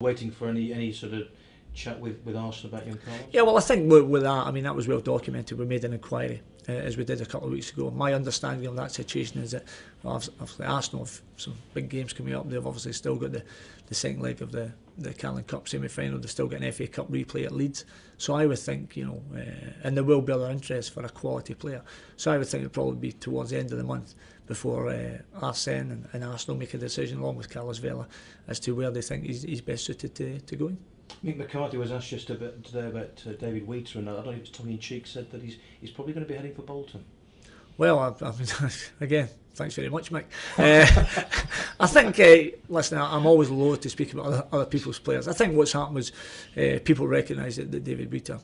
Waiting for any sort of chat with Arsenal about young Carlos? Yeah, well, I think with that, I mean, that was well documented. We made an inquiry, as we did a couple of weeks ago. My understanding of that situation is that, well, obviously Arsenal have some big games coming up. They've obviously still got the second leg of the Carling Cup semi-final. They've still got an FA Cup replay at Leeds. So I would think, and there will be other interest for a quality player. So I would think it would probably be towards the end of the month before Arsene and Arsenal make a decision, along with Carlos Vela, as to where they think he's best suited to go in. Mick McCarthy was asked just a bit today about David Wheater, and I don't know if it's tongue in cheek said that he's probably going to be heading for Bolton. Well, I mean, again, thanks very much, Mick. I think, listen, I'm always loath to speak about other people's players. I think what's happened was people recognise that David Wheater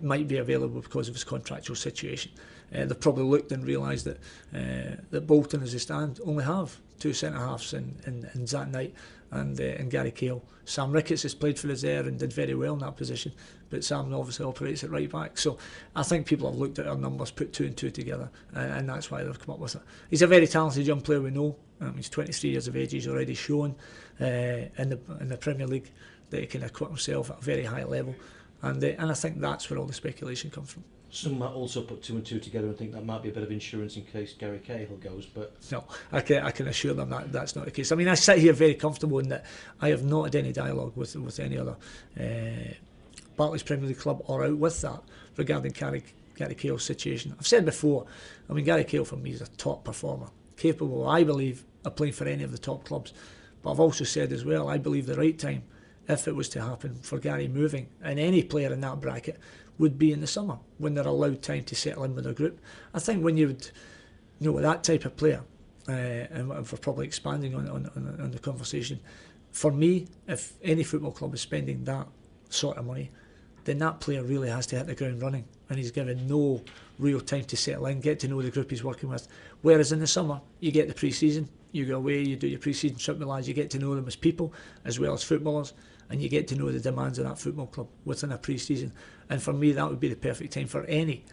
might be available because of his contractual situation. They've probably looked and realised that Bolton, as they stand, only have two centre-halves in Zach Knight and Gary Cahill. Sam Ricketts has played for us there and did very well in that position, but Sam obviously operates at right back. So I think people have looked at our numbers, put two and two together, and that's why they've come up with it. He's a very talented young player, we know. He's 23 years of age. He's already shown in the Premier League that he can acquit himself at a very high level, and I think that's where all the speculation comes from. Some might also put two and two together and think that might be a bit of insurance in case Gary Cahill goes, but no, I can assure them that that's not the case. I mean, I sit here very comfortable in that I have not had any dialogue with any other Barclays Premier League club or out with that regarding Gary Cahill's situation. I've said before, I mean, Gary Cahill for me is a top performer, capable, I believe, of playing for any of the top clubs. But I've also said as well, I believe the right time, if it was to happen for Gary moving, and any player in that bracket, would be in the summer when they're allowed time to settle in with their group. I think when you would, with that type of player, and for probably expanding on the conversation, for me, if any football club is spending that sort of money, then that player really has to hit the ground running, and he's given no real time to settle in, get to know the group he's working with. Whereas in the summer, you get the pre-season, you go away, you do your pre-season trip with the lads, you get to know them as people as well as footballers, and you get to know the demands of that football club within a pre-season. And for me, that would be the perfect time for any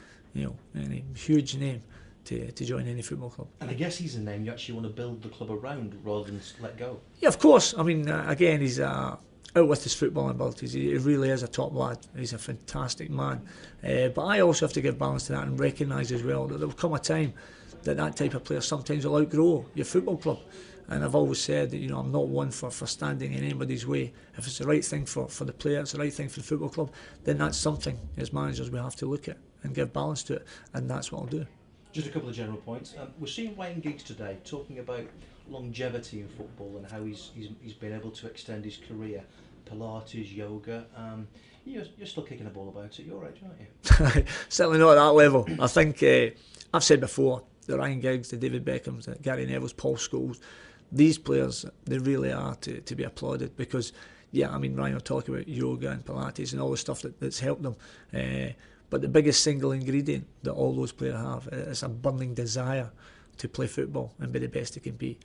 huge name to join any football club. And I guess he's a name you actually want to build the club around rather than let go. Yeah, of course. I mean, again, he's out with his footballing abilities. He really is a top lad. He's a fantastic man. But I also have to give balance to that and recognise as well that there will come a time that type of player sometimes will outgrow your football club. And I've always said that I'm not one for standing in anybody's way. If it's the right thing for the player, it's the right thing for the football club, then that's something as managers we have to look at and give balance to it, and that's what I'll do. Just a couple of general points. We're seeing Wayne Giggs today talking about longevity in football and how he's been able to extend his career. Pilates, yoga. You're still kicking a ball about at your age, aren't you? Certainly not at that level. I think I've said before, the Ryan Giggs, the David Beckhams, the Gary Nevilles, Paul Scholes, these players, they really are to be applauded because, yeah, I mean, Ryan will talk about yoga and Pilates and all the stuff that's helped them. But the biggest single ingredient that all those players have is a burning desire to play football and be the best they can be.